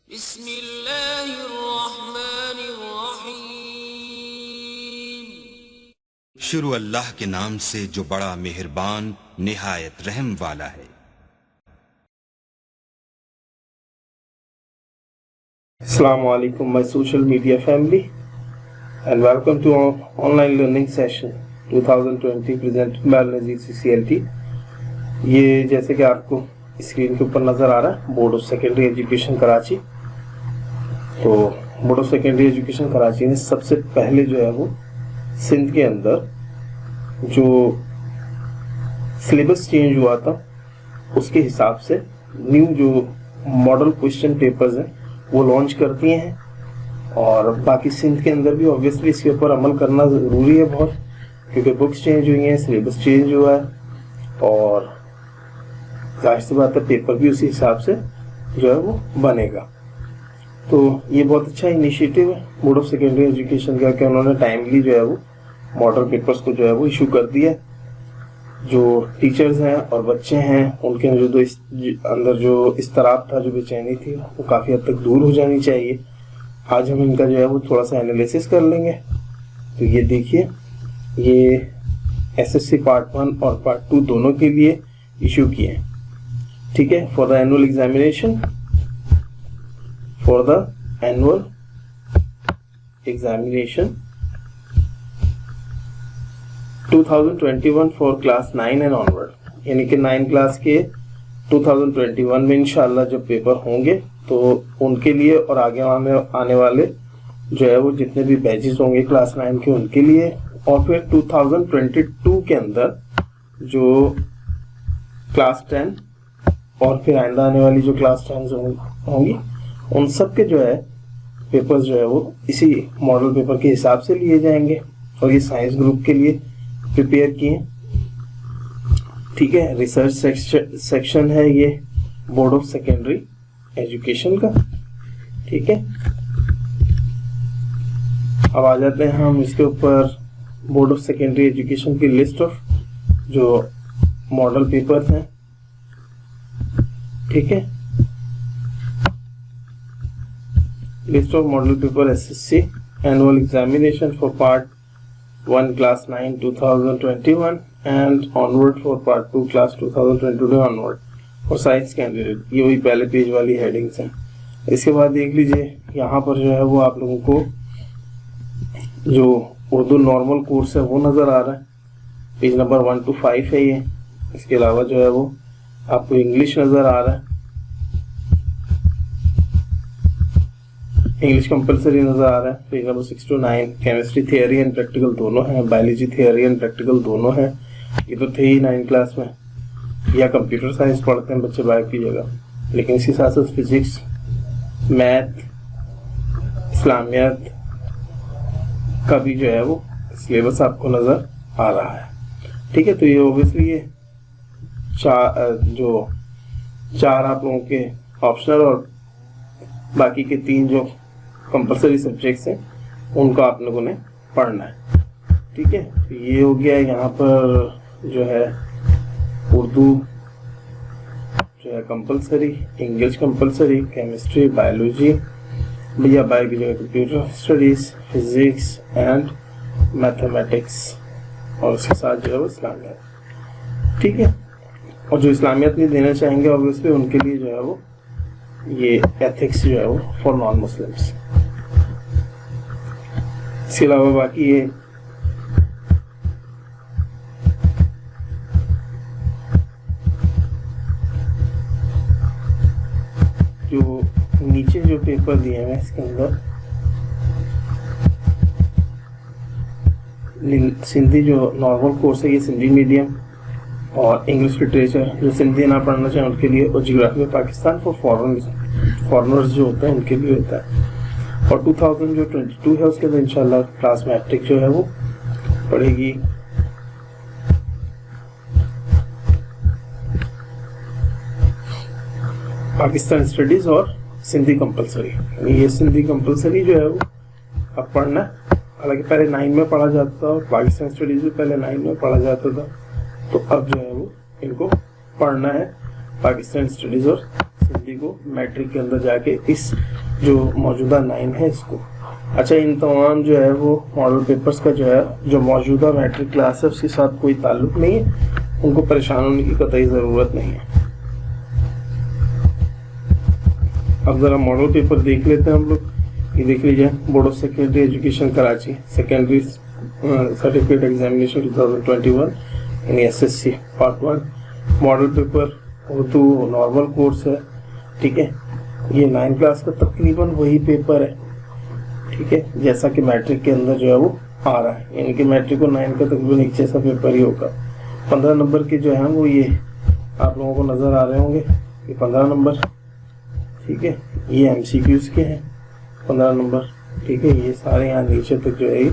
बिस्मिल्लाहिर्रहमानिर्रहीम। शुरू अल्लाह के नाम से जो बड़ा मेहरबान निहायत रहम वाला है। Assalamu alaikum my social media family and welcome to our online learning session 2020 presented by Al-Nazir CCLT। ये जैसे कि आपको स्क्रीन के ऊपर नज़र आ रहा है board of secondary education Karachi. तो board of secondary education Karachi ने सबसे पहले जो है वो सिंध के अंदर जो सिलेबस चेंज हुआ था उसके हिसाब से न्यू जो मॉडल क्वेश्चन पेपर्स हैं वो लॉन्च करती हैं। और बाकी सिंध के अंदर भी ऑब्वियसली इसके ऊपर अमल करना ज़रूरी है बहुत, क्योंकि बुक्स चेंज हुई हैं, सिलेबस चेंज हुआ है और जाहिर सी बात है पेपर भी उसी हिसाब से जो है वो बनेगा। तो ये बहुत अच्छा इनिशिएटिव है बोर्ड ऑफ सेकेंडरी एजुकेशन का कि उन्होंने टाइमली जो है वो मॉडल पेपर्स को जो है वो इशू कर दिया। जो टीचर्स हैं और बच्चे हैं उनके अंदर जो इस्तराब था, जो बेचैनी थी, वो काफ़ी हद तक दूर हो जानी चाहिए। आज हम इनका जो है वो थोड़ा सा एनालिसिस कर लेंगे। तो ये देखिए, ये एसएससी पार्ट 1 और पार्ट 2 दोनों के लिए इशू किए हैं। ठीक है, for the annual examination 2021 for class 9 and onward, यानी कि 9 क्लास के 2021 में इंशाल्लाह जब पेपर होंगे तो उनके लिए और आगे आने वाले जो है वो जितने भी बैचेस होंगे क्लास 9 के उनके लिए, और फिर 2022 के अंदर जो क्लास 10 और फिर आइंदा आने वाली जो क्लास 10 होंगी उन सब के जो है पेपर्स जो है वो इसी मॉडल पेपर के हिसाब से लिए जाएंगे। और ये साइंस ग्रुप के लिए प्रिपेयर किए। ठीक है, रिसर्च सेक्शन है ये बोर्ड ऑफ सेकेंडरी एजुकेशन का। ठीक है, अब आ जाते हैं हम इसके ऊपर बोर्ड ऑफ सेकेंडरी एजुकेशन की लिस्ट ऑफ जो मॉडल पेपर्स हैं। ठीक है, list of model paper SSC annual examination for part 1 class 9 2021 and onward for part 2 class 2022 onward और साइंस कैंडिडेट। ये वही पहले पेज वाली हेडिंग्स हैं। इसके बाद देख लीजिए यहाँ पर जो है वो आप लोगों को जो उर्दू नॉर्मल कोर्स है वो नज़र आ रहा है, पेज नंबर 1 to 5 है ये। इसके अलावा जो है वो आपको इंग्लिश नज़र आ रहा है, इंग्लिश कंपलसरी नज़र आ रहा है, page number 6 to 9। Chemistry theory and practical दोनों हैं, बायोलॉजी थियोरी एंड प्रैक्टिकल दोनों हैं। ये तो थे ही 9 क्लास में, या कंप्यूटर साइंस पढ़ते हैं बच्चे बायो की जगह, लेकिन इसके साथ साथ फिजिक्स, मैथ, इस्लामियत का भी जो है वो सिलेबस आपको नज़र आ रहा है। ठीक है, तो ये ओबियसली ये चार आप लोगों के ऑप्शनल और बाकी के 3 जो कंपलसरी सब्जेक्ट्स हैं उनको आप लोगों ने पढ़ना है। ठीक है, तो ये हो गया। यहाँ पर जो है उर्दू जो है compulsory, English compulsory, chemistry, biology या बायो की जगह computer studies, physics and mathematics, और उसके साथ जो है वो इस्लामियत। ठीक है, और जो इस्लामियत नहीं देना चाहेंगे ऑब्वियसली उनके लिए जो है वो ये एथिक्स जो है वो फॉर नॉन मुस्लिम्स। इसके अलावा बाकी ये जो नीचे जो पेपर दिए हैं इसके अंदर सिंधी जो नॉर्मल कोर्स है ये सिंधी मीडियम, और इंग्लिश लिटरेचर जो सिंधी ना पढ़ना चाहें उनके लिए, और geography of Pakistan for foreigners जो होते हैं उनके लिए होता है। और 2022 है उसके अंदर इंशाल्लाह क्लास मैट्रिक जो है वो पढ़ेगी। पाकिस्तान स्टडीज़ और सिंधी कंपलसरी। ये सिंधी कंपलसरी जो है वो अब पढ़ना है, हालांकि पहले 9 में पढ़ा जाता था और पाकिस्तान स्टडीज़ भी पहले 9 में पढ़ा जाता था, तो अब जो है वो इनको पढ़ना है पाकिस्तान स्टडीज़ और सिंधी को मैट्रिक के अंदर जाके इस जो मौजूदा 9 है इसको। अच्छा, इन तमाम जो है वो मॉडल पेपर्स का जो है जो मौजूदा मैट्रिक क्लास है उसके साथ कोई ताल्लुक नहीं है, उनको परेशान होने की कतई ज़रूरत नहीं है। अब ज़रा मॉडल पेपर देख लेते हैं हम लोग। ये देख लीजिए, board of secondary education Karachi secondary certificate examination 2021 यानी SSC part 1 model paper Urdu normal course है। ठीक है, ये 9 क्लास का तकरीबन वही पेपर है। ठीक है, जैसा कि मैट्रिक के अंदर जो है वो आ रहा है, यानी कि मैट्रिक और 9 का तकरीबन एक जैसा पेपर ही होगा। 15 नंबर के जो है वो ये आप लोगों को नज़र आ रहे होंगे, ये 15 नंबर। ठीक है, ये MCQs के हैं 15 नंबर। ठीक है, ये सारे यहाँ नीचे तक जो है ये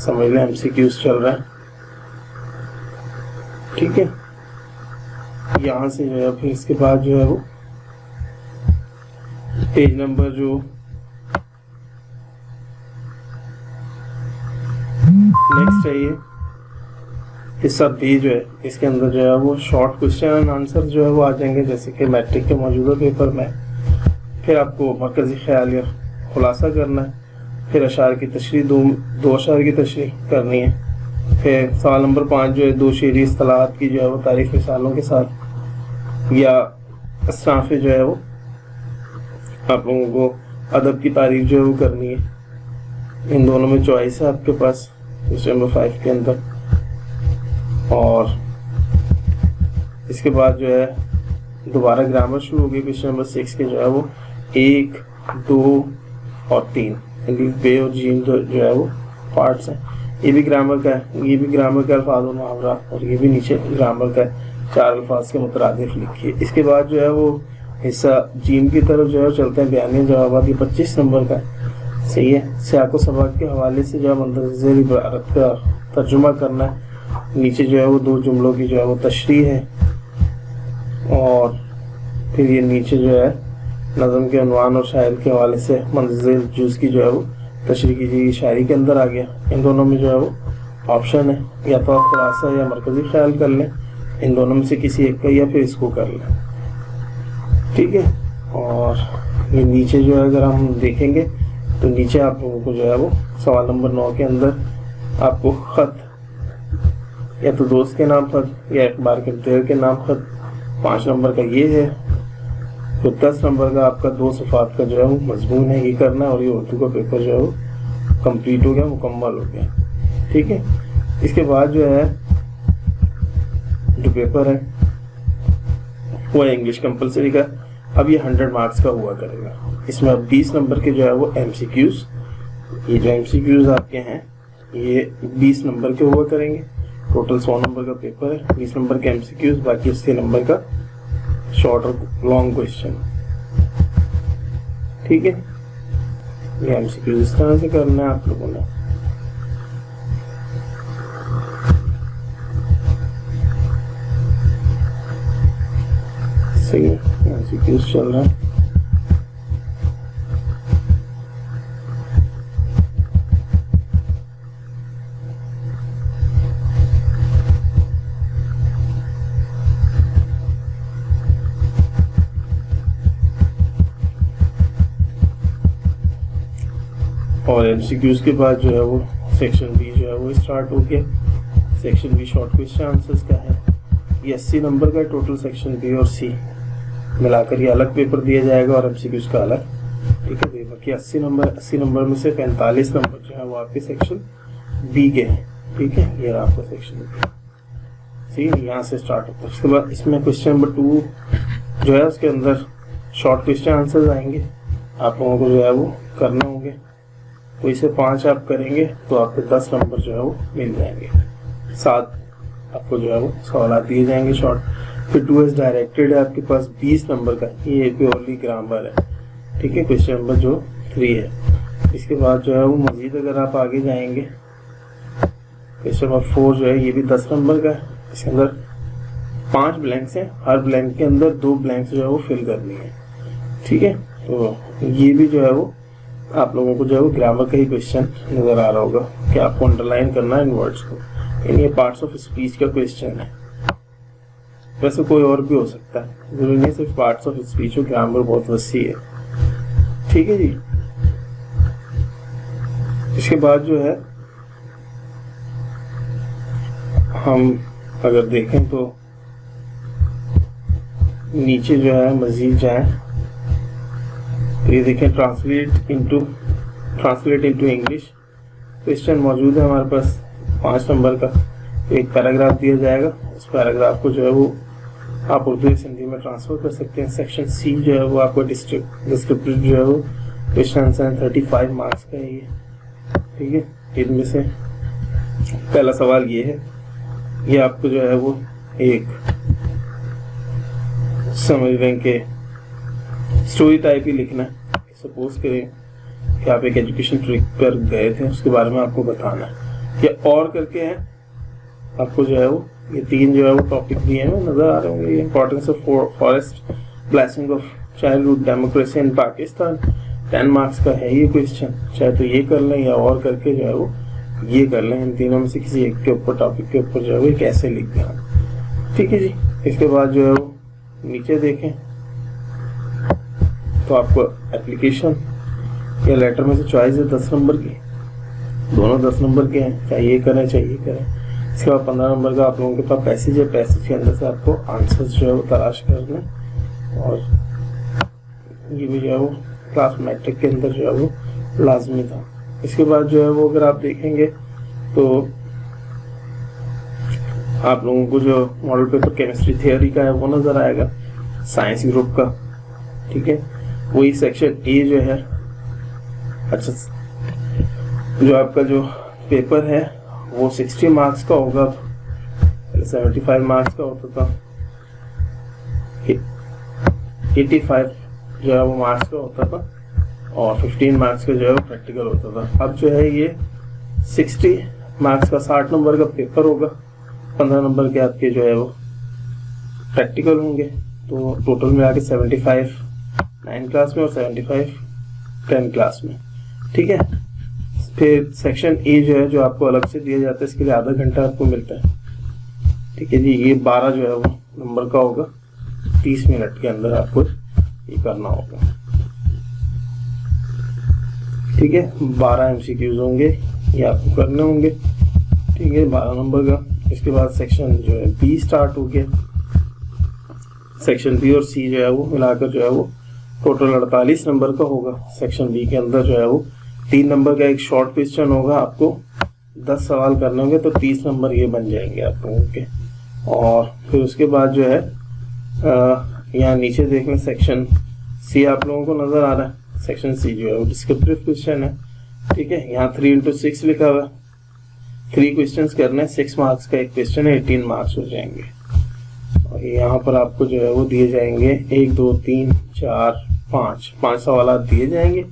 समझ लें MCQs चल रहा है। ठीक है, यहाँ से जो है फिर इसके बाद जो है वो पेज नंबर जो नेक्स्ट है ये हिस्सा B जो है, इसके अंदर जो है वो शॉर्ट क्वेश्चन एंड आंसर जो है वो आ जाएंगे, जैसे कि मैट्रिक के मौजूदा पेपर में। फिर आपको मरकज़ी ख्याल या खुलासा करना है, फिर अशार की तशरीह दो अशार की तशरीह करनी है। फिर सवाल नंबर 5 जो है 2 शेरी इस्तिलाहात की जो है वो तारीफ़ मिसालों के साथ, या असनाफ़ जो है वो आप लोगों को अदब की तारीफ जो है वो करनी है। इन दोनों में चॉइस है आपके पास क्वेश्चन नंबर 5 के अंदर। और इसके बाद जो है दोबारा ग्रामर शुरू होगी क्वेश्चन नंबर 6 के जो है वो 1, 2 और 3 बे और जीम जो है वो पार्ट्स हैं। ये भी ग्रामर का है, ये भी ग्रामर का अल्फाज और मुहावरा, और ये भी नीचे ग्रामर का है, 4 अल्फाज के मुतरादिफ लिखिए। इसके बाद जो है वो हिस्सा जीम की तरफ जो है चलते हैं, बयानी जवाब। ये 25 नंबर का है। सही है, सियाको सबक के हवाले से जो है मंदरज़ेर इबारत का तर्जुमा करना है। नीचे जो है वो 2 जुमलों की जो है वो तशरीह है, और फिर ये नीचे जो है नज़म के उन्वान और शायर के हवाले से मंदरज़ेर जूज़ की जो है वो तशरीह कीजिए, शायरी के अंदर आ गया। इन दोनों में जो है वो ऑप्शन है, या तो आप खुलासा या मरकज़ी ख्याल कर लें, इन दोनों में से किसी एक का, या फिर इसको कर लें। ठीक है, और ये नीचे जो है अगर हम देखेंगे तो नीचे आप लोगों को जो है वो सवाल नंबर 9 के अंदर आपको ख़त, या तो दोस्त के नाम खत या अखबार के मुतहर के नाम खत 5 नंबर का ये है। तो 10 नंबर का आपका 2 सफ़ात का जो है वो मजमून है, ये करना है, और ये उर्दू का पेपर जो है वो कंप्लीट हो गया, मुकम्मल हो गया। ठीक है, इसके बाद जो है जो पेपर है वो है इंग्लिश कंपलसरी का। अब ये 100 मार्क्स का हुआ करेगा। इसमें अब 20 नंबर के जो है वो MCQs, ये जो MCQs आपके हैं ये 20 नंबर के हुआ करेंगे। टोटल 100 नंबर का पेपर है, 20 नंबर के MCQs, बाकी 80 नंबर का शॉर्ट और लॉन्ग क्वेश्चन। ठीक है, ये MCQs इस तरह से करना है आप लोगों ने। सही है, MCQs चल रहा है। और MCQs के बाद जो है वो सेक्शन B जो है वो स्टार्ट हो गया। Section B short question answers का है, ये 80 नंबर का टोटल सेक्शन B और C मिलाकर ये अलग पेपर दिया जाएगा, और MCQs का अलग। ठीक है, बाकी 80 नंबर में से 45 नंबर जो है वो आपके सेक्शन B के हैं। ठीक है, ये रहा आपका सेक्शन B। ठीक, यहाँ से स्टार्ट होता है। उसके बाद इसमें क्वेश्चन नंबर 2 जो है उसके अंदर शॉर्ट क्वेश्चन आंसर्स आएंगे, आप लोगों को जो है वो करने होंगे। तो इसे 5 आप करेंगे तो आपको 10 नंबर जो है वो मिल जाएंगे। 7 आपको जो है वो सवाल दिए जाएंगे शॉर्ट। फिर 2S डायरेक्टेड है आपके पास 20 नंबर का, ये प्योरली ग्रामर है। ठीक है, क्वेश्चन नंबर जो 3 है। इसके बाद जो है वो मजीद अगर आप आगे जाएंगे, क्वेश्चन नंबर 4 जो है ये भी 10 नंबर का है। इसके अंदर 5 ब्लैंक्स हैं, हर ब्लैंक के अंदर 2 ब्लैंक्स जो है वो फिल करनी है। ठीक है, तो ये भी जो है वो आप लोगों को जो है वो ग्रामर का ही क्वेश्चन नज़र आ रहा होगा कि आपको अंडरलाइन करना है इन वर्ड्स को। यानी ये पार्ट्स ऑफ स्पीच का क्वेश्चन है, वैसे कोई और भी हो सकता है, जरूरी नहीं सिर्फ पार्ट्स ऑफ स्पीच हो, ग्रामर बहुत वसी है। ठीक है जी। इसके बाद जो है हम अगर देखें तो नीचे जो है मजीद जाएं तो ये देखें ट्रांसलेट इनटू इंग्लिश क्वेश्चन मौजूद है हमारे पास 5 नंबर का। एक पैराग्राफ दिया जाएगा, उस पैराग्राफ को जो है वो आप उर्दू या हिंदी में ट्रांसफर कर सकते हैं। सेक्शन सी जो है वो आपको डिस्क्रिप्टिव जो है वो क्वेश्चन आंसर है 35 मार्क्स का है ये, ठीक है। इनमें से पहला सवाल ये है, ये आपको जो है वो एक समझ रहे हैं कि स्टोरी टाइप ही लिखना है। सपोज करें कि आप एक एजुकेशन ट्रिप पर गए थे, उसके बारे में आपको बताना है। या और करके है आपको जो है वो ये 3 जो है वो टॉपिक दिए हैं, नजर आ रहे होंगे। Importance of forest, blessing of childhood democracy in Pakistan, 10 marks का है ये क्वेश्चन। चाहे तो ये कर लें या और करके जो है वो ये कर लें। इन तीनों में से किसी एक के ऊपर टॉपिक के ऊपर जो है वो कैसे लिख दें आप, ठीक है जी। इसके बाद जो है वो नीचे देखें तो आपको एप्लीकेशन या लेटर में से चॉइस है 10 नंबर की, दोनों 10 नंबर के हैं, चाहे ये करें चाहे ये करें। इसके बाद 15 नंबर का आप लोगों के पास पैसेज है, पैसेज के अंदर से आपको आंसर्स जो है वो तलाश करना, और ये भी जो है वो क्लास मैट्रिक के अंदर जो है वो लाजमी था। इसके बाद जो है वो अगर आप देखेंगे तो आप लोगों को जो मॉडल पेपर केमिस्ट्री थियोरी का है वो नजर आएगा, साइंस ग्रुप का, ठीक है। वही सेक्शन ए जो है, अच्छा जो आपका जो पेपर है वो 60 मार्क्स का होगा, 75 मार्क्स का होता था, 85 जो है वो मार्क्स का होता था, और 15 मार्क्स का जो है वो प्रैक्टिकल होता था। अब जो है ये 60 मार्क्स का 60 नंबर का पेपर होगा, 15 नंबर के आपके जो है वो प्रैक्टिकल होंगे। तो टोटल मिला के 75 9 क्लास में और 75 10 क्लास में, ठीक है। फिर सेक्शन ए जो है जो आपको अलग से दिया जाता है, इसके लिए आधा घंटा आपको मिलता है, ठीक है जी। ये 12 जो है वो नंबर का होगा, 30 मिनट के अंदर आपको ये करना होगा, ठीक है। 12 MCQs होंगे, ये आपको करने होंगे, ठीक है, 12 नंबर का। इसके बाद सेक्शन जो है बी स्टार्ट हो गया। सेक्शन बी और सी जो है वो मिलाकर जो है वो टोटल 48 नंबर का होगा। सेक्शन बी के अंदर जो है वो 3 नंबर का एक शॉर्ट क्वेश्चन होगा, आपको 10 सवाल करने होंगे, तो 30 नंबर ये बन जाएंगे आप लोगों के। और फिर उसके बाद जो है यहाँ नीचे देख लें, सेक्शन सी आप लोगों को नजर आ रहा है। सेक्शन सी जो है वो डिस्क्रिप्टिव क्वेश्चन है, ठीक है। यहाँ 3x6 लिखा हुआ है, 3 क्वेश्चंस करने, 6 मार्क्स का एक क्वेश्चन है, 18 मार्क्स हो जाएंगे। और यहाँ पर आपको जो है वो दिए जाएंगे 1 2 3 4 5 सवाल दिए जाएंगे।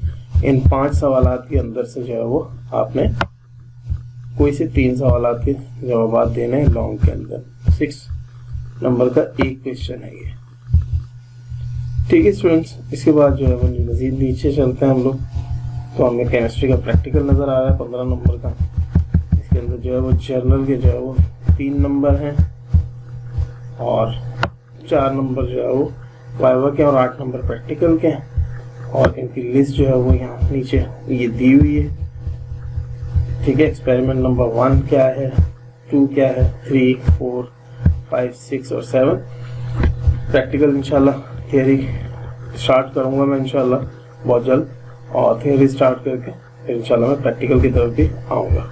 इन 5 सवाल के अंदर से जो है वो आपने कोई से 3 सवाल के जवाब देने हैं लॉन्ग के अंदर। 6 नंबर का एक क्वेश्चन है ये, ठीक है स्टूडेंट्स। इसके बाद जो है वो मजीद नीचे चलते हैं हम लोग, तो हमें केमिस्ट्री का प्रैक्टिकल नज़र आ रहा है 15 नंबर का। इसके अंदर जो है वो जर्नल के जो है वो 3 नंबर हैं, और 4 नंबर जो है वो वाइवा के, और 8 नंबर प्रैक्टिकल के हैं। और इनकी लिस्ट जो है वो यहाँ नीचे ये दी हुई है, ठीक है। एक्सपेरिमेंट नंबर 1 क्या है, 2 क्या है, 3 4 5 6 और 7। प्रैक्टिकल इंशाल्लाह थियरी स्टार्ट करूँगा मैं इंशाल्लाह बहुत जल्द, और थियरी स्टार्ट करके फिर इंशाल्लाह मैं प्रैक्टिकल की तरफ भी आऊँगा।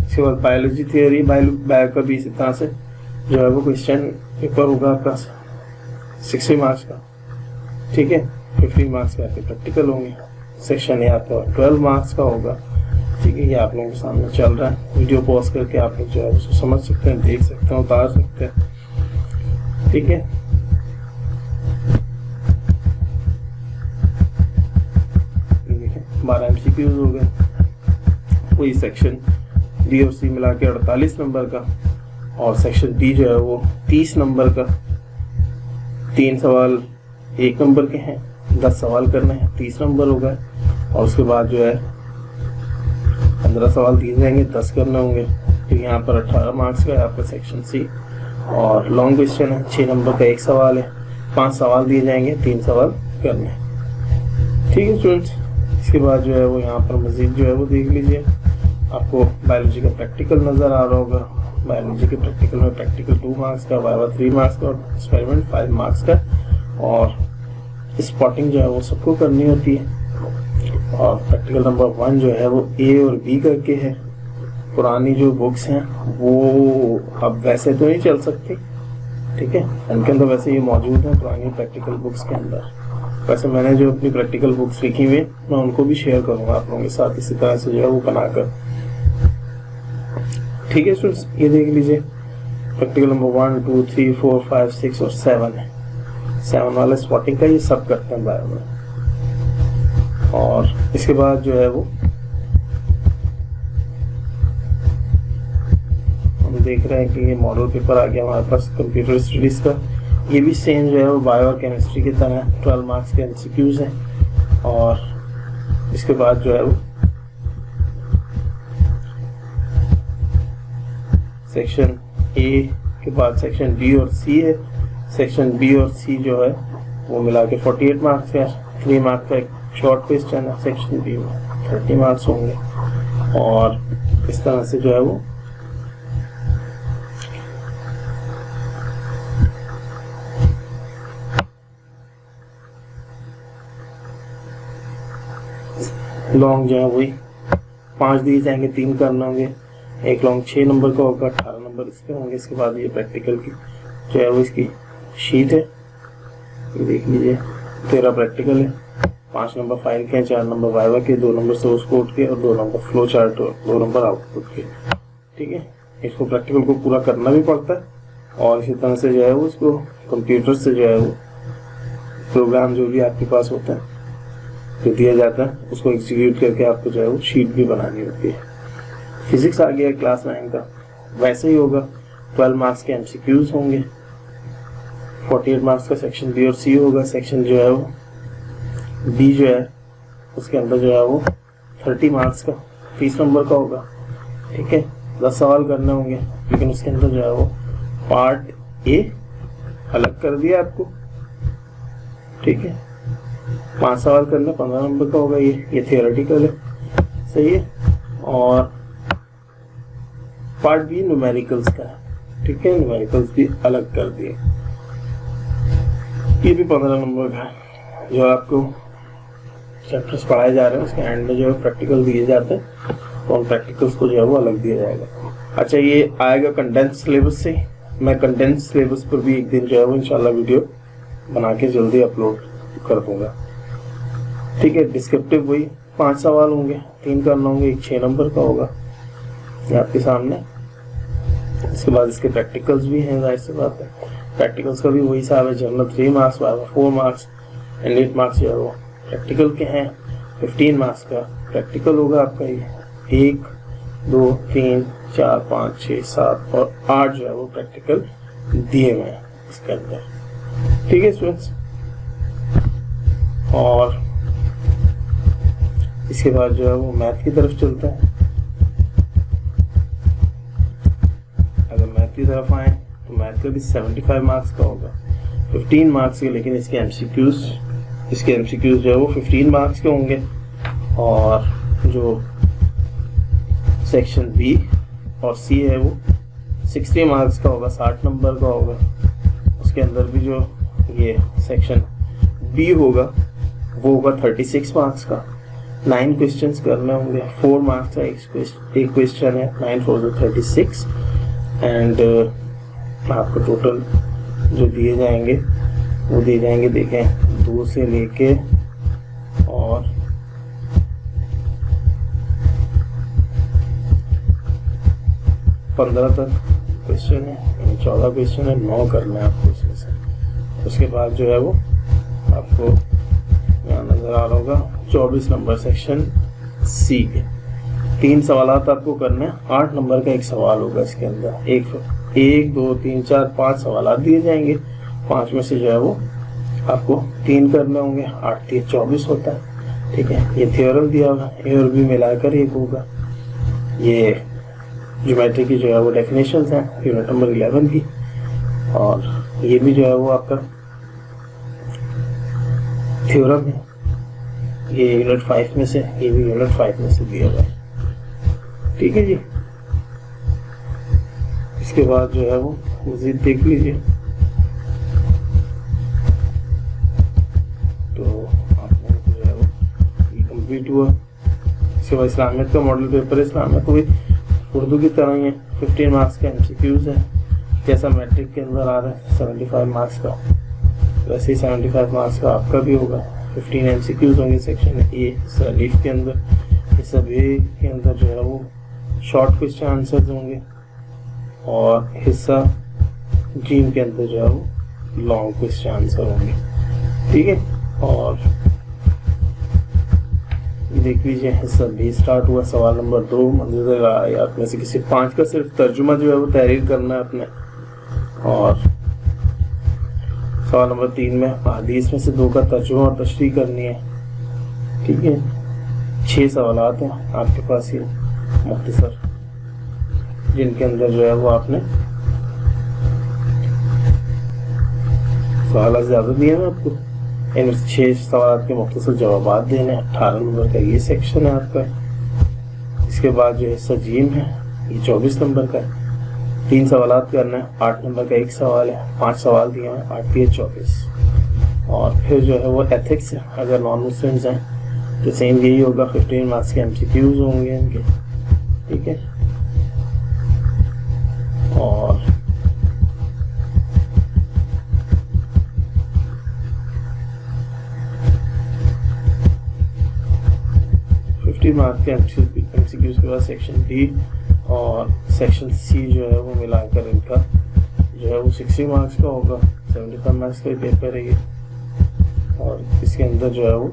इसके बाद बायोलॉजी थियरी, बायो का भी इसी तरह से जो है वो क्वेश्चन पेपर होगा आपका 60 मार्क्स का, ठीक है। 15 मार्क्स के आपके प्रैक्टिकल होंगे। सेक्शन ये आपका 12 मार्क्स का होगा, ठीक है। ये आप लोगों के सामने चल रहा है, वीडियो पॉज करके आप लोग जो है उसको समझ सकते हैं, देख सकते हैं, उतार सकते हैं, ठीक है। देखिए 12 MCQs हो गए। वही सेक्शन डी और सी मिला के 48 नंबर का, और सेक्शन डी जो है वो 30 नंबर का। 3 सवाल 1 नंबर के हैं, 10 सवाल करने हैं, 30 नंबर हो गए। और उसके बाद जो है 15 सवाल दिए जाएंगे, 10 करने होंगे। फिर यहाँ पर 18 मार्क्स का है आपका सेक्शन सी, और लॉन्ग क्वेश्चन है, 6 नंबर का एक सवाल है, 5 सवाल दिए जाएंगे, 3 सवाल करने हैं। ठीक है स्टूडेंट्स, इसके बाद जो है वो यहाँ पर मजीद जो है वो देख लीजिए, आपको बायोलॉजी का प्रैक्टिकल नज़र आ रहा होगा। बायोलॉजी के प्रैक्टिकल में प्रैक्टिकल 2 मार्क्स का, वाइवा 3 मार्क्स का और एक्सपेरिमेंट 5 मार्क्स का, और स्पॉटिंग जो है वो सबको करनी होती है। और प्रैक्टिकल नंबर 1 जो है वो A और B करके है। पुरानी जो बुक्स हैं वो अब वैसे तो नहीं चल सकती, ठीक है, उनके अंदर वैसे ये मौजूद है पुरानी प्रैक्टिकल बुक्स के अंदर। वैसे मैंने जो अपनी प्रैक्टिकल बुक्स लिखी हुई मैं उनको भी शेयर करूंगा आप लोगों के साथ, इसी तरह से जो है वो बनाकर। ठीक है स्टूडेंट्स, ये देख लीजिए प्रैक्टिकल नंबर 1, 2, 3, 4, 5, 6 और 7 है। 7 वाला स्पॉटिंग का ये सब करते हैं बायो में। और इसके बाद जो है वो हम देख रहे हैं कि ये मॉडल पेपर आ गया हमारे पास कंप्यूटर स्टडीज का। ये भी सेम जो है वो बायो और केमिस्ट्री की तरह 12 मार्क्स के एमसीक्यूज हैं। और इसके बाद जो है वो सेक्शन ए के बाद सेक्शन बी और सी है। सेक्शन बी और सी जो है वो मिला के 48 मार्क्स का, 3 मार्क्स का एक शॉर्ट क्वेश्चन है। सेक्शन बी में 30 मार्क्स होंगे। और इस तरह से जो है वो लॉन्ग जो है वही 5 दिए जाएंगे, 3 करने होंगे। एक लॉन्ग 6 नंबर का होगा, 18 नंबर इसके होंगे। इसके बाद ये प्रैक्टिकल की जो है वो इसकी शीट है, ये देख लीजिए 13 प्रैक्टिकल है, 5 नंबर फाइल के, 4 नंबर वाइवा के, 2 नंबर सोर्स कोड के और 2 नंबर फ्लो चार्ट और 2 नंबर आउटपुट के। ठीक है, इसको प्रैक्टिकल को पूरा करना भी पड़ता है। और इसी तरह से जो है वो इसको कंप्यूटर से जो है वो प्रोग्राम जो भी आपके पास होता है जो दिया जाता है उसको एग्जीक्यूट करके आपको जो है वो शीट भी बनानी होती है। फिजिक्स आ गया क्लास 9 का, वैसे ही होगा। 12 मार्क्स के एमसीक्यूज होंगे, 48 मार्क्स का सेक्शन बी और सी होगा। सेक्शन जो है वो बी जो है उसके अंदर जो है वो 30 मार्क्स का 30 नंबर का होगा। ठीक है, 10 सवाल करने होंगे, लेकिन उसके अंदर जो है वो पार्ट ए अलग कर दिया आपको। ठीक है, 5 सवाल करना, 15 नंबर का होगा। ये थियोरेटिकल है, सही है। और पार्ट बी न्यूमेरिकल्स का है। ठीक है, न्यूमेरिकल्स भी अलग कर दिए। ये भी 15 नंबर का है। जो आपको चैप्टर्स पढ़ाए जा रहे हैं उसके एंड में जो है प्रैक्टिकल दिए जाते हैं, तो उन प्रैक्टिकल्स को जो है वो अलग दिया जाएगा। अच्छा, ये आएगा कंडेंस सिलेबस से। मैं कंडेंस सिलेबस पर भी एक दिन जो है वो इंशाल्लाह वीडियो बना के जल्दी अपलोड कर दूंगा। ठीक है, डिस्क्रिप्टिव वही 5 सवाल होंगे, 3 करना होंगे, एक 6 नंबर का होगा ये आपके सामने। इसके बाद इसके प्रैक्टिकल्स भी हैं, जाहिर सी बात है। प्रैक्टिकल्स का भी वही हिसाब है, journal 3 marks, viva 4 marks and 8 marks जो है वो प्रैक्टिकल के हैं। 15 मार्क्स का प्रैक्टिकल होगा आपका। ये 1, 2, 3, 4, 5, 6, 7 और 8 जो है वो प्रैक्टिकल दिए हुए हैं इसके अंदर। ठीक है स्टूडेंट्स, और इसके बाद जो है वो मैथ की तरफ चलते हैं। अगर मैथ की तरफ आए तो मैथ का भी 75 मार्क्स का होगा, 15 मार्क्स के, लेकिन इसके एमसीक्यूज जो है वो 15 मार्क्स के होंगे। और जो सेक्शन बी और सी है वो 60 मार्क्स का होगा, 60 नंबर का होगा। उसके अंदर भी जो ये सेक्शन बी होगा वो होगा 36 मार्क्स का। 9 क्वेश्चंस करने होंगे, 4 मार्क्स का एक क्वेश्चन है। 9 4 36 एंड आपको टोटल जो दिए जाएंगे वो दिए जाएंगे, देखें 2 से लेके और 15 तक क्वेश्चन है, यानी 14 क्वेश्चन है, 9 करना है आपको इसमें से। उसके बाद जो है वो आपको यहाँ नजर आ रहा होगा 24 नंबर सेक्शन सी के 3 सवाल आपको करने हैं। 8 नंबर का एक सवाल होगा इसके अंदर। 1 2 3 4 5 सवाल दिए जाएंगे, 5 में से जो है वो आपको 3 करने होंगे। 8 3 24 होता है। ठीक है, ये थ्योरम दिया होगा, ए और बी मिलाकर 1 होगा। ये ज्योमेट्री की जो है वो डेफिनेशंस हैं यूनिट नंबर 11 की। और ये भी जो है वो आपका थ्योरम है, ये यूनिट 5 में से, ये भी यूनिट 5 में से दिया हुआ है। ठीक है जी। इसके बाद जो है वो मज़ीद देख लीजिए। तो आपने जो है वो ये कंप्लीट हुआ। इसके बाद इस्लामियत का मॉडल पेपर है। इस्लामियत को भी उर्दू की तरह ही है, 15 मार्क्स का MCQs है, जैसा मैट्रिक के अंदर आ रहा है 75 मार्क्स का, वैसे ही 75 मार्क्स का आपका भी होगा। 15 MCQs होंगे सेक्शन ए हिस्सा लीफ के अंदर, हिस्सा बी के अंदर जो है वो शॉर्ट क्वेश्चन आंसर्स होंगे, और हिस्सा जीम के अंदर जो है वो लॉन्ग क्वेश्चन आंसर होंगे। ठीक है। और देख लीजिए हिस्सा बी स्टार्ट हुआ, सवाल नंबर 2, मंजूर आयात में से किसी 5 का सिर्फ तर्जुमा जो है वो तहरीर करना है अपने, और सवाल नंबर 3 में हदीस में से 2 का तर्जुमा और तशरीह करनी है। ठीक है। 6 सवालात हैं आपके पास ये मुख्तसर, जिनके अंदर जो है वो आपने सवाल ज़्यादा दिए हैं आपको, इन 6 सवाल के मुख्तसर जवाब देने। 18 नंबर का ये सेक्शन है आपका। इसके बाद जो हिस्सा जीम है ये 24 नंबर का है, 3 सवाल करना है, 8 नंबर का एक सवाल है, 5 सवाल दिए हैं, 8 के 24। और फिर जो है वो एथिक्स है, अगर नॉन मुस्लिम्स हैं तो सेम यही होगा, 15 मार्क्स के MCQs होंगे इनके। ठीक है। और मार्क्स के MCQs के बाद सेक्शन डी और सेक्शन सी जो है वो मिलाकर इनका जो है वो 60 मार्क्स का होगा। 75 मार्क्स का पेपर है ये। और इसके अंदर जो है वो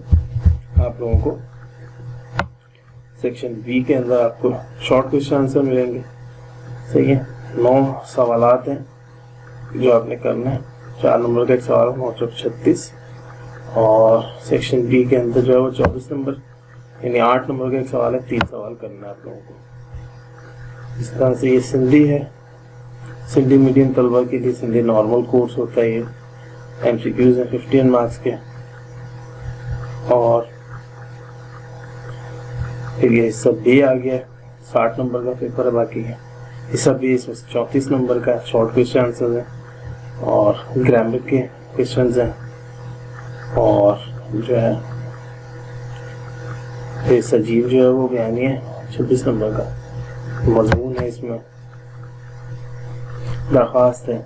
आप लोगों को सेक्शन बी के अंदर आपको शॉर्ट क्वेश्चन आंसर मिलेंगे। सही है। 9 सवालात हैं जो आपने करना है। 4 नंबर का एक सवाल, 9 चौक 36। और सेक्शन बी के अंदर जो है वो 24 नंबर, यानी 8 नंबर का एक सवाल है, 3 सवाल करना है आप लोगों को। इस तरह से ये सिंधी है, सिंधी मीडियम तलबा के लिए सिंधी नॉर्मल कोर्स होता है। ये MCQs है 15 मार्क्स के। और फिर ये हिस्सा बी आ गया, 60 नंबर का पेपर है बाकी है। हिस्सा बी इसमें 34 नंबर का शॉर्ट क्वेश्चन आंसर है और ग्रामर के क्वेश्चन हैं। और जो है फिर सजीव जो है वो बयानी है 26 नंबर का मजमून है, इसमें दरख्वास्त है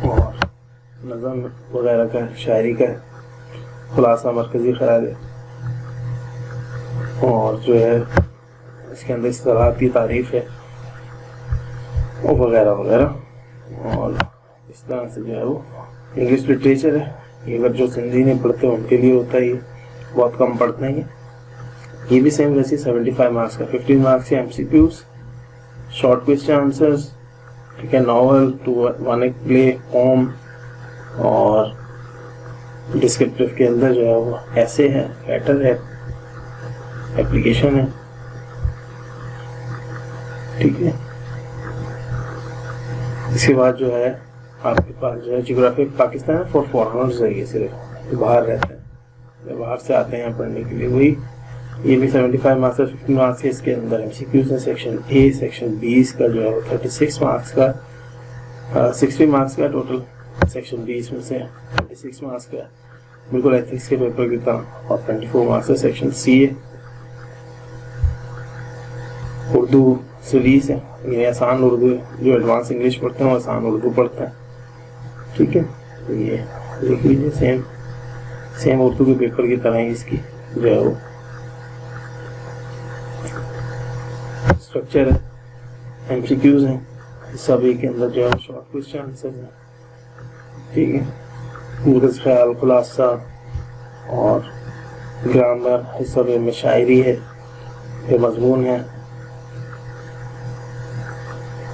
और नज़म वगैरह का, शायरी का खुलासा मरकजी ख्याल है। और जो है इसके अंदर इस्तिलाहात की तारीफ है और वगैरह वगैरह। और इस तरह से जो है वो इंग्लिश लिटरेचर है। ये अगर जो सिंधी नहीं पढ़ते उनके लिए होता है, ये बहुत कम पढ़ते हैं। ये भी सेम वैसे 75 मार्क्स का, 15 मार्क्स के MCQs, शॉर्ट क्वेश्चन आंसर्स। ठीक है। नॉवल, 1 एक प्ले, पोम और डिस्क्रिप्टिव के अंदर जो है वो ऐसे है, लेटर है, एप्लीकेशन है। ठीक है। इसके बाद जो है आपके पास जो है जियोग्राफी पाकिस्तान है फॉर फॉरेनर्स है, ये सिर्फ जो बाहर रहते हैं, बाहर से आते हैं यहाँ पढ़ने के लिए, वही। ये भी 75 मार्क्स है, 15 मार्क्स है। इसके अंदर MCQs है सेक्शन ए, सेक्शन 20 का जो है वो 36 मार्क्स का, 60 मार्क्स का टोटल। सेक्शन 20 में से 36 मार्क्स का, बिल्कुल एथिक्स के पेपर की तरह। और 24 मार्क्स है सेक्शन सी है। उर्दू सीरीज है, ये आसान उर्दू है, जो एडवांस इंग्लिश पढ़ते हैं वो आसान उर्दू पढ़ते हैं। ठीक है। तो ये देख लीजिए सेम उर्दू के पेपर की तरह ही इसकी जो है वो स्ट्रक्चर है। MCQs हैं सभी के अंदर जो है शॉर्ट क्वेश्चन आंसर है। ठीक है। मुगज़ ख्याल, खुलासा और ग्रामर, हिस्सा में शायरी है, ये मजमून है,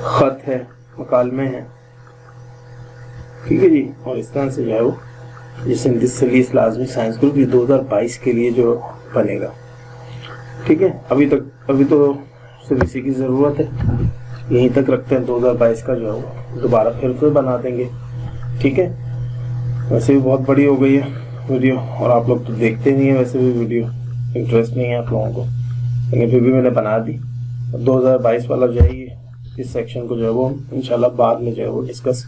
खत है, मकालमे हैं। ठीक है जी। और इस तरह से जो है वो जिससे दिस लाजमी साइंस ग्रुप ये 2022 के लिए जो बनेगा। ठीक है। अभी तो सिर्फ इसी की ज़रूरत है। यहीं तक रखते हैं। 2022 का जो है वो दोबारा फिर से बना देंगे, ठीक है। वैसे भी बहुत बड़ी हो गई है वीडियो और आप लोग तो देखते नहीं है वैसे भी वीडियो, इंटरेस्ट नहीं है आप लोगों को, लेकिन फिर भी मैंने बना दी। 2022 वाला जो है ये इस सेक्शन को जो है वो इंशाल्लाह बाद में जो है वो डिस्कस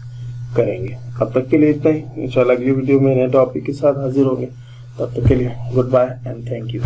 करेंगे। अब तक के लिए इतना ही, इंशाल्लाह अगली वीडियो में नए टॉपिक के साथ हाजिर होंगे। तब तक के लिए goodbye and thank you.